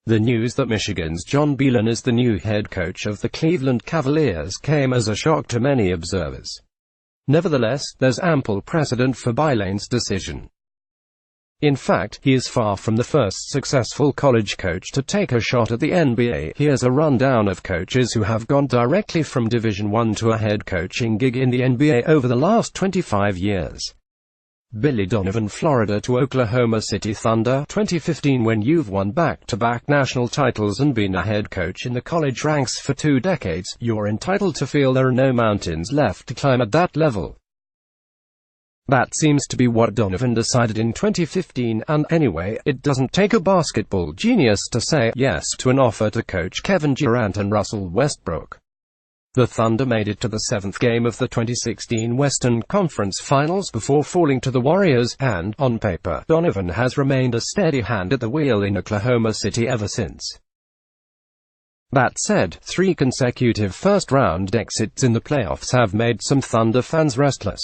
The news that Michigan's John Beilein is the new head coach of the Cleveland Cavaliers came as a shock to many observers. Nevertheless, there's ample precedent for Beilein's decision. In fact, he is far from the first successful college coach to take a shot at the NBA. Here's a rundown of coaches who have gone directly from Division I to a head coaching gig in the NBA over the last 25 years. Billy Donovan, Florida to Oklahoma City Thunder, 2015. When you've won back-to-back national titles and been a head coach in the college ranks for 2 decades, you're entitled to feel there are no mountains left to climb at that level. That seems to be what Donovan decided in 2015, and anyway, it doesn't take a basketball genius to say yes to an offer to coach Kevin Durant and Russell Westbrook. The Thunder made it to the 7th game of the 2016 Western Conference Finals before falling to the Warriors, and, on paper, Donovan has remained a steady hand at the wheel in Oklahoma City ever since. That said, 3 consecutive first-round exits in the playoffs have made some Thunder fans restless.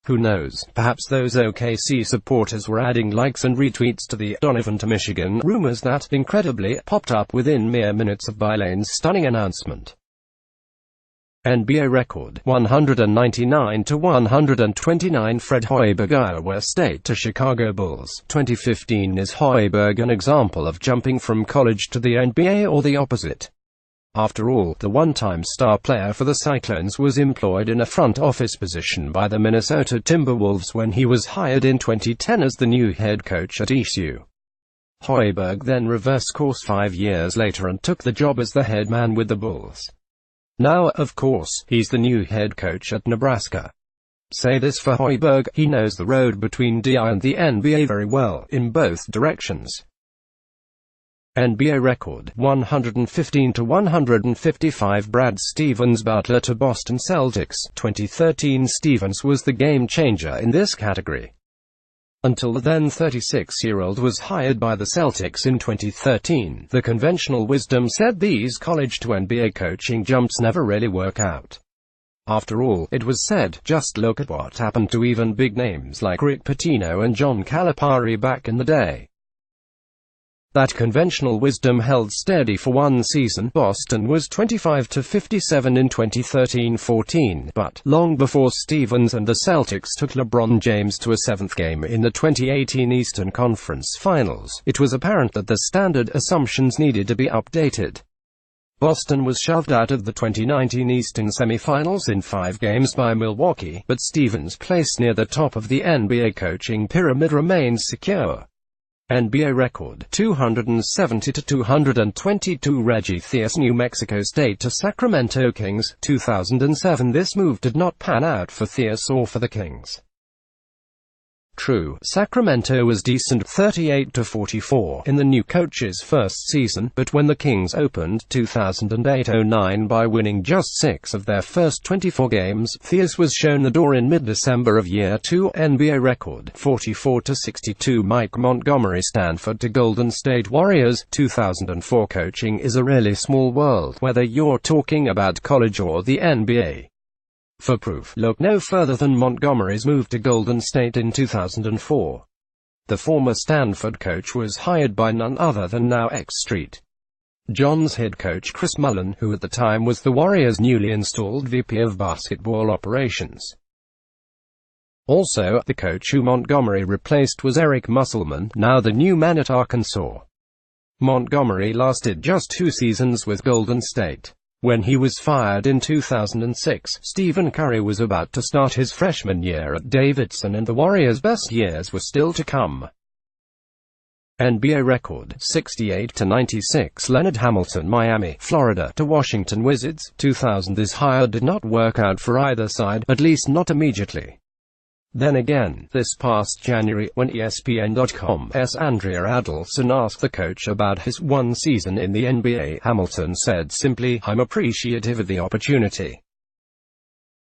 Who knows, perhaps those OKC supporters were adding likes and retweets to the Donovan to Michigan rumors that, incredibly, popped up within mere minutes of Beilein's stunning announcement. NBA record, 199-129. Fred Hoiberg, Iowa State to Chicago Bulls, 2015. Is Hoiberg an example of jumping from college to the NBA or the opposite? After all, the one-time star player for the Cyclones was employed in a front office position by the Minnesota Timberwolves when he was hired in 2010 as the new head coach at ECU. Hoiberg then reversed course 5 years later and took the job as the head man with the Bulls. Now, of course, he's the new head coach at Nebraska. Say this for Hoiberg, he knows the road between DI and the NBA very well, in both directions. NBA record, 115-155. Brad Stevens, Butler to Boston Celtics, 2013. Stevens was the game-changer in this category. Until the then 36-year-old was hired by the Celtics in 2013, the conventional wisdom said these college to NBA coaching jumps never really work out. After all, it was said, just look at what happened to even big names like Rick Pitino and John Calipari back in the day. That conventional wisdom held steady for one season. Boston was 25-57 in 2013-14, but, long before Stevens and the Celtics took LeBron James to a 7th game in the 2018 Eastern Conference Finals, it was apparent that the standard assumptions needed to be updated. Boston was shoved out of the 2019 Eastern semifinals in 5 games by Milwaukee, but Stevens' place near the top of the NBA coaching pyramid remains secure. NBA record, 270-222. Reggie Theus, New Mexico State to Sacramento Kings, 2007. This move did not pan out for Theus or for the Kings. True, Sacramento was decent, 38-44, in the new coach's first season, but when the Kings opened 2008-09 by winning just 6 of their first 24 games, Theus was shown the door in mid-December of year 2. NBA record, 44-62. Mike Montgomery, Stanford to Golden State Warriors, 2004. Coaching is a really small world, whether you're talking about college or the NBA. For proof, look no further than Montgomery's move to Golden State in 2004. The former Stanford coach was hired by none other than now ex-Street Johns head coach Chris Mullin, who at the time was the Warriors' newly installed VP of basketball operations. Also, the coach who Montgomery replaced was Eric Musselman, now the new man at Arkansas. Montgomery lasted just 2 seasons with Golden State. When he was fired in 2006, Stephen Curry was about to start his freshman year at Davidson, and the Warriors' best years were still to come. NBA record, 68-96. Leonard Hamilton, Miami, Florida to Washington Wizards, 2000. This hire did not work out for either side, at least not immediately. Then again, this past January, when ESPN.com's Andrea Adelson asked the coach about his one season in the NBA, Hamilton said simply, "I'm appreciative of the opportunity.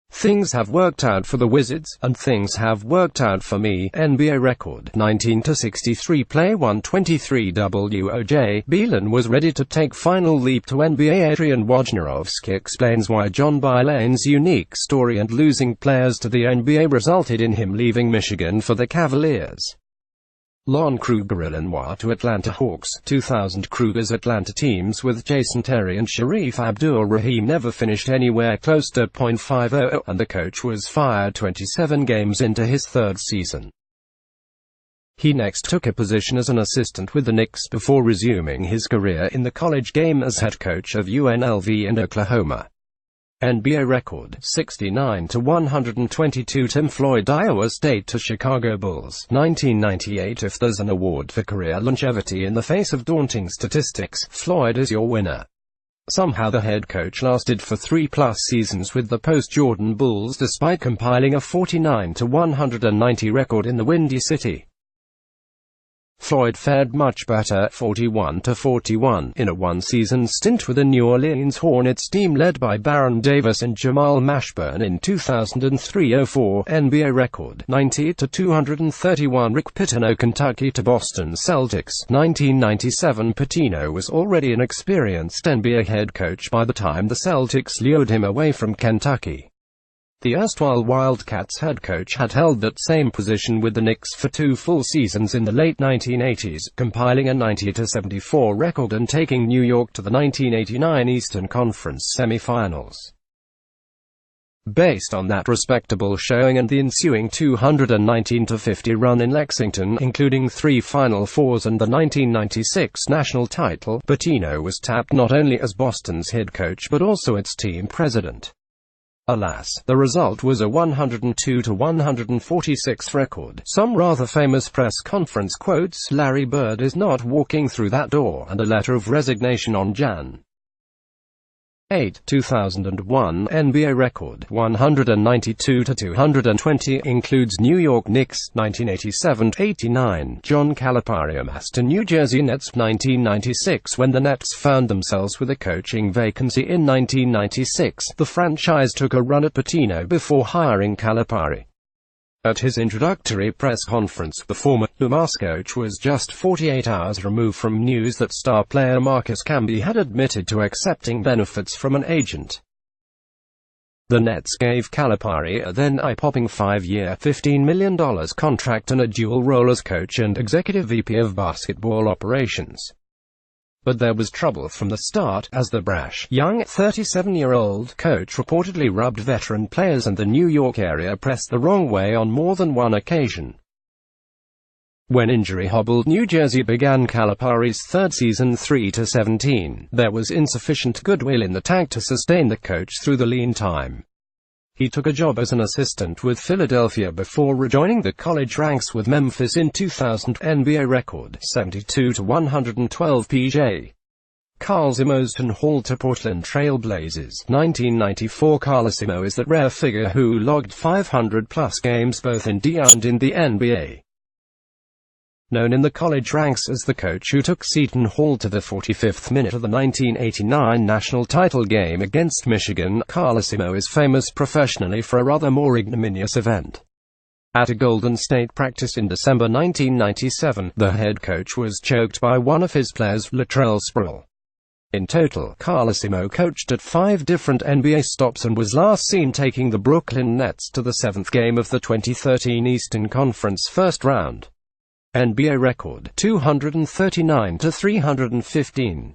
Things have worked out for the Wizards, and things have worked out for me." NBA record, 19-63. Play 123. WOJ. Beilein was ready to take final leap to NBA. Adrian Wojnarowski explains why John Beilein's unique story and losing players to the NBA resulted in him leaving Michigan for the Cavaliers. Lon Kruger Illinois to Atlanta Hawks. 2000 Kruger's Atlanta teams with Jason Terry and Sharif Abdul-Rahim never finished anywhere close to .50, and the coach was fired 27 games into his third season. He next took a position as an assistant with the Knicks before resuming his career in the college game as head coach of UNLV and Oklahoma. NBA record, 69-122 Tim Floyd Iowa State to Chicago Bulls. 1998 If there's an award for career longevity in the face of daunting statistics, Floyd is your winner. Somehow the head coach lasted for 3+ seasons with the post-Jordan Bulls despite compiling a 49-190 record in the Windy City. Floyd fared much better, 41-41, in a one-season stint with the New Orleans Hornets team led by Baron Davis and Jamal Mashburn in 2003-04, NBA record, 90-231 Rick Pitino Kentucky to Boston Celtics, 1997 Pitino was already an experienced NBA head coach by the time the Celtics lured him away from Kentucky. The erstwhile Wildcats head coach had held that same position with the Knicks for 2 full seasons in the late 1980s, compiling a 90-74 record and taking New York to the 1989 Eastern Conference semifinals. Based on that respectable showing and the ensuing 219-50 run in Lexington, including 3 Final Fours and the 1996 national title, Pitino was tapped not only as Boston's head coach but also its team president. Alas, the result was a 102-146 record. Some rather famous press conference quotes: "Larry Bird is not walking through that door," and a letter of resignation on Jan. 8, 2001 NBA record, 192-220, includes New York Knicks, 1987-89, John Calipari amassed to New Jersey Nets, 1996. When the Nets found themselves with a coaching vacancy in 1996, the franchise took a run at Pitino before hiring Calipari. At his introductory press conference, the former UMass coach was just 48 hours removed from news that star player Marcus Camby had admitted to accepting benefits from an agent. The Nets gave Calipari a then eye-popping 5-year, $15 million contract and a dual role as coach and executive VP of basketball operations. But there was trouble from the start, as the brash, young, 37-year-old coach reportedly rubbed veteran players and the New York area press the wrong way on more than one occasion. When injury-hobbled New Jersey began Calipari's third season 3-17, there was insufficient goodwill in the tank to sustain the coach through the lean time. He took a job as an assistant with Philadelphia before rejoining the college ranks with Memphis in 2000. NBA record, 72-112 PJ. Carl Zimmerman Hall to Portland Trail Blazers. 1994 Carlesimo is that rare figure who logged 500+ games both in D and in the NBA. Known in the college ranks as the coach who took Seton Hall to the 45th minute of the 1989 national title game against Michigan, Carlesimo is famous professionally for a rather more ignominious event. At a Golden State practice in December 1997, the head coach was choked by one of his players, Latrell Sprewell. In total, Carlesimo coached at 5 different NBA stops and was last seen taking the Brooklyn Nets to the 7th game of the 2013 Eastern Conference first round. NBA record, 239-315.